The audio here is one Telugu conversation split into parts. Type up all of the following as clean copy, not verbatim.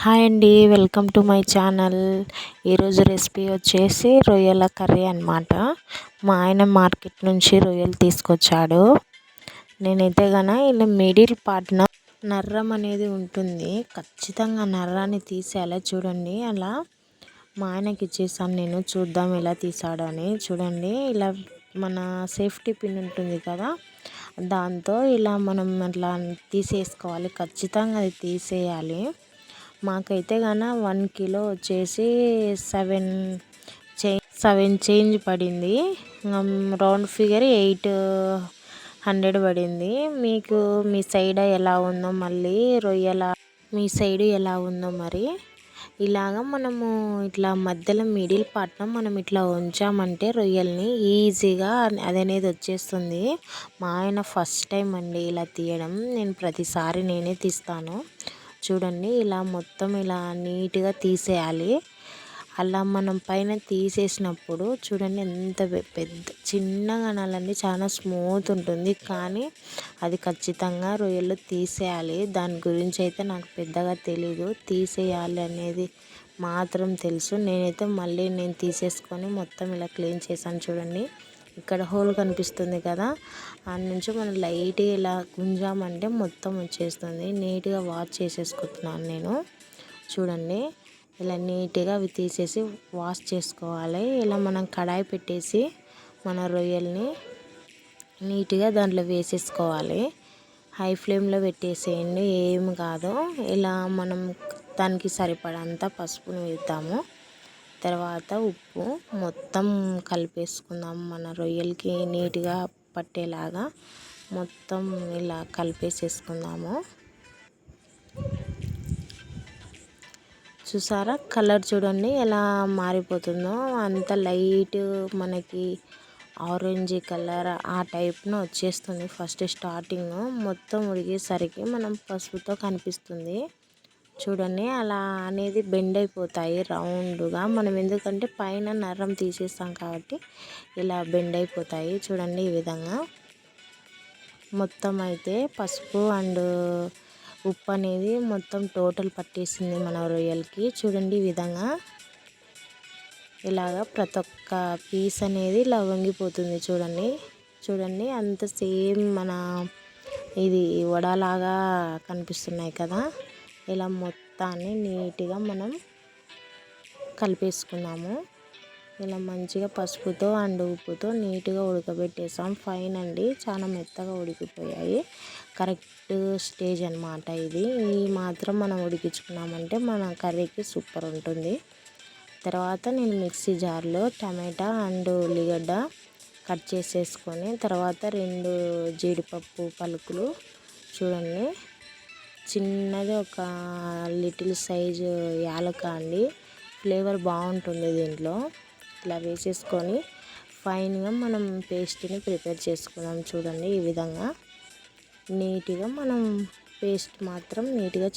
హాయ్ అండి, వెల్కమ్ టు మై ఛానల్. ఈరోజు రెసిపీ వచ్చేసి రొయ్యల కర్రీ అన్నమాట. మా ఆయన మార్కెట్ నుంచి రొయ్యలు తీసుకొచ్చాడు. నేనైతే ఇలా మిడిల్ పార్ట్న నర్రం అనేది ఉంటుంది, ఖచ్చితంగా నర్రాన్ని తీసేయాలి. చూడండి, అలా మా ఆయనకి ఇచ్చేసాను నేను, చూద్దాం ఎలా తీసాడో అని. చూడండి, ఇలా మన సేఫ్టీ పిన్ ఉంటుంది కదా, దాంతో ఇలా మనం అట్లా తీసేసుకోవాలి. ఖచ్చితంగా అది తీసేయాలి. మాకైతే 1 కిలో వచ్చేసి 7 చేంజ్ పడింది. రౌండ్ ఫిగర్ 800 పడింది. మీకు మీ సైడ్ ఎలా ఉందో, మళ్ళీ రొయ్యల మీ సైడ్ ఎలా ఉందో మరి. ఇలాగ మనము ఇట్లా మధ్యలో మిడిల్ పార్ట్న మనం ఇట్లా ఉంచామంటే రొయ్యల్ని ఈజీగా అదనేది వచ్చేస్తుంది. మా ఆయన ఫస్ట్ టైం అండి ఇలా తీయడం. నేను ప్రతిసారి నేనే తీస్తాను. చూడండి, ఇలా మొత్తం ఇలా నీట్గా తీసేయాలి. అలా మనం పైన తీసేసినప్పుడు చూడండి ఎంత పెద్ద చిన్నగా అనాలండి, చాలా స్మూత్ ఉంటుంది. కానీ అది ఖచ్చితంగా రొయ్యలు తీసేయాలి. దాని గురించి అయితే నాకు పెద్దగా తెలీదు, తీసేయాలి అనేది మాత్రం తెలుసు. నేనైతే మళ్ళీ నేను తీసేసుకొని మొత్తం ఇలా క్లీన్ చేశాను. చూడండి, ఇక్కడ హోల్ కనిపిస్తుంది కదా, దాని నుంచి మనం లైట్గా ఇలా గుంజామంటే మొత్తం వచ్చేస్తుంది. నీట్గా వాష్ చేసేసుకుంటున్నాను నేను. చూడండి, ఇలా నీట్గా అవి తీసేసి వాష్ చేసుకోవాలి. ఇలా మనం కడాయి పెట్టేసి మన రొయ్యల్ని నీట్గా దాంట్లో వేసేసుకోవాలి. హై ఫ్లేమ్లో పెట్టేసేయండి, ఏం కాదు. ఇలా మనం దానికి సరిపడంత పసుపుని వేద్దాము. తర్వాత ఉప్పు మొత్తం కలిపేసుకుందాం. మన రొయ్యలకి నీట్గా పట్టేలాగా మొత్తం ఇలా కలిపేసేసుకుందాము. చూసారా, కలర్ చూడండి ఎలా మారిపోతుందో. అంత లైట్ మనకి ఆరెంజ్ కలర్ ఆ టైప్ను వచ్చేస్తుంది ఫస్ట్ స్టార్టింగ్. మొత్తం ఉడికేసరికి మనం పసుపుతో కనిపిస్తుంది. చూడండి, అలా అనేది బెండ్ అయిపోతాయి రౌండ్గా. మనం ఎందుకంటే పైన నరం తీసేస్తాం కాబట్టి ఇలా బెండ్ అయిపోతాయి. చూడండి, ఈ విధంగా మొత్తం అయితే పసుపు అండ్ ఉప్పు అనేది మొత్తం టోటల్ పట్టేసింది మన రొయ్యలకి. చూడండి, ఈ విధంగా ఇలాగా ప్రతి ఒక్క పీస్ అనేది ఇలా వంగిపోతుంది. చూడండి చూడండి అంత సేమ్ మన ఇది వడలాగా కనిపిస్తున్నాయి కదా. ఇలా మొత్తాన్ని నీట్గా మనం కలిపేసుకున్నాము. ఇలా మంచిగా పసుపుతో అండ్ ఉప్పుతో నీట్గా ఉడకబెట్టేసాం. ఫైన్ అండి, చాలా మెత్తగా ఉడికిపోయాయి. కరెక్ట్ స్టేజ్ అన్నమాట ఇది. ఈ మాత్రం మనం ఉడికించుకున్నామంటే మన కర్రీకి సూపర్ ఉంటుంది. తర్వాత నేను మిక్సీ జార్లో టమాటా అండ్ ఉల్లిగడ్డ కట్ చేసేసుకొని, తర్వాత 2 జీడిపప్పు పలుకులు, చూడండి చిన్నది ఒక లిటిల్ సైజు యాలక అండి, ఫ్లేవర్ బాగుంటుంది దీంట్లో. ఇలా వేసేసుకొని ఫైన్గా మనం పేస్ట్ని ప్రిపేర్ చేసుకుందాం. చూడండి, ఈ విధంగా నీట్గా మనం పేస్ట్ మాత్రం నీట్గా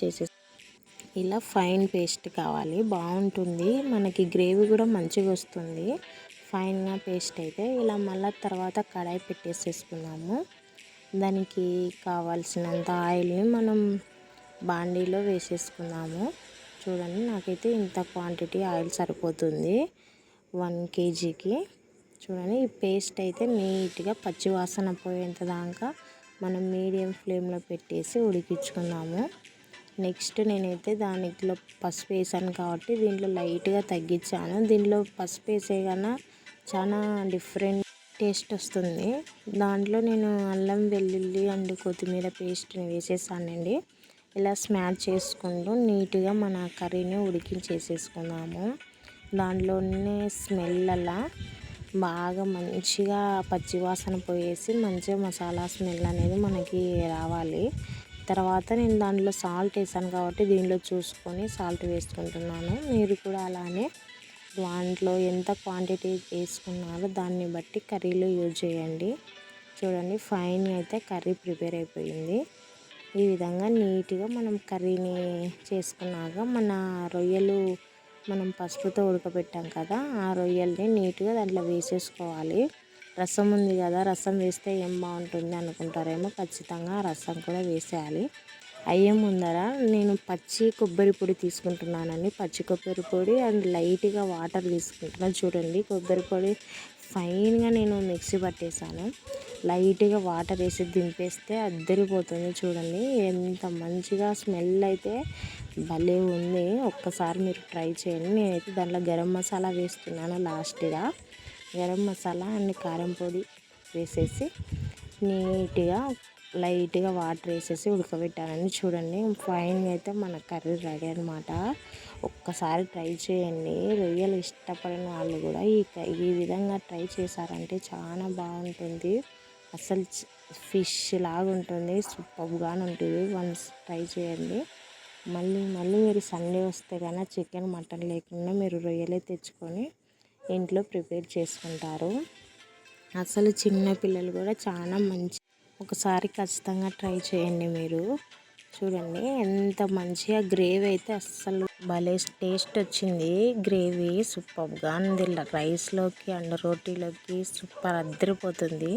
ఇలా ఫైన్ పేస్ట్ కావాలి, బాగుంటుంది. మనకి గ్రేవీ కూడా మంచిగా వస్తుంది ఫైన్గా పేస్ట్ అయితే. ఇలా మళ్ళీ తర్వాత కడాయి పెట్టేసేసుకున్నాము. దానికి కావాల్సినంత ఆయిల్ని మనం బాండీలో వేసేసుకున్నాము. చూడండి, నాకైతే ఇంత క్వాంటిటీ ఆయిల్ సరిపోతుంది 1 kgకి. చూడండి, ఈ పేస్ట్ అయితే నీట్గా పచ్చివాసన పోయేంత దాకా మనం మీడియం ఫ్లేమ్లో పెట్టేసి ఉడికించుకున్నాము. నెక్స్ట్ నేనైతే దానిలో పసుపు వేసాను కాబట్టి దీంట్లో లైట్గా తగ్గించాను. దీంట్లో పసుపు వేసే కన్నా చాలా డిఫరెంట్ టేస్ట్ వస్తుంది. దాంట్లో నేను అల్లం వెల్లుల్లి అండ్ కొత్తిమీర పేస్ట్ని వేసేసానండి. ఇలా స్మాష్ చేసుకుంటూ నీట్గా మన కర్రీని ఉడికించేసేసుకున్నాము. దాంట్లోనే స్మెల్ అలా బాగా మంచిగా పచ్చివాసన పోయేసి మంచిగా మసాలా స్మెల్ అనేది మనకి రావాలి. తర్వాత నేను దాంట్లో సాల్ట్ వేసాను కాబట్టి దీనిలో చూసుకొని సాల్ట్ వేసుకుంటున్నాను. మీరు కూడా అలానే దాంట్లో ఎంత క్వాంటిటీ వేసుకున్నారో దాన్ని బట్టి కర్రీలో యూజ్ చేయండి. చూడండి, ఫైన్ అయితే కర్రీ ప్రిపేర్ అయిపోయింది. ఈ విధంగా నీట్గా మనం కర్రీని చేసుకున్నాక మన రొయ్యలు మనం పసుపుతో ఉడకబెట్టాం కదా, ఆ రొయ్యల్ని నీట్గా దాంట్లో వేసేసుకోవాలి. రసం ఉంది కదా, రసం వేస్తే ఏం బాగుంటుంది అనుకుంటారేమో, ఖచ్చితంగా రసం కూడా వేసేయాలి. అయ్యే ముందర నేను పచ్చి కొబ్బరి పొడి తీసుకుంటున్నానండి. పచ్చి కొబ్బరి పొడి అండ్ లైట్గా వాటర్ తీసుకుంటున్నాను. చూడండి కొబ్బరి పొడి ఫైన్గా నేను మిక్సీ పట్టేసాను. లైట్గా వాటర్ వేసి దింపేస్తే అద్దరిపోతుంది. చూడండి ఎంత మంచిగా స్మెల్ అయితే భలే ఉంది. ఒక్కసారి మీరు ట్రై చేయండి. నేనైతే దాంట్లో గరం మసాలా వేస్తున్నాను లాస్ట్గా. గరం మసాలా అండ్ కారం పొడి వేసేసి నీట్గా లైట్గా వాటర్ వేసేసి ఉడకబెట్టానండి. చూడండి ఫైన్గా అయితే మన కర్రీ రెడీ అనమాట. ఒక్కసారి ట్రై చేయండి. రొయ్యలు ఇష్టపడిన వాళ్ళు కూడా ఈ విధంగా ట్రై చేశారంటే చాలా బాగుంటుంది. అసలు ఫిష్ లాగా ఉంటుంది, సూపర్గా ఉంటుంది. వన్స్ ట్రై చేయండి. మళ్ళీ మళ్ళీ మీరు సండే వస్తే కన్నా చికెన్ మటన్ లేకుండా మీరు రొయ్యలే తెచ్చుకొని ఇంట్లో ప్రిపేర్ చేసుకుంటారు. అసలు చిన్న పిల్లలు కూడా చాలా మంచి, ఒకసారి ఖచ్చితంగా ట్రై చేయండి మీరు. చూడండి ఎంత మంచిగా గ్రేవీ అయితే అస్సలు భలే టేస్ట్ వచ్చింది. గ్రేవీ సూపర్గా ఉంది. రైస్లోకి అండ్ రోటీలోకి సూపర్ అద్దరిపోతుంది.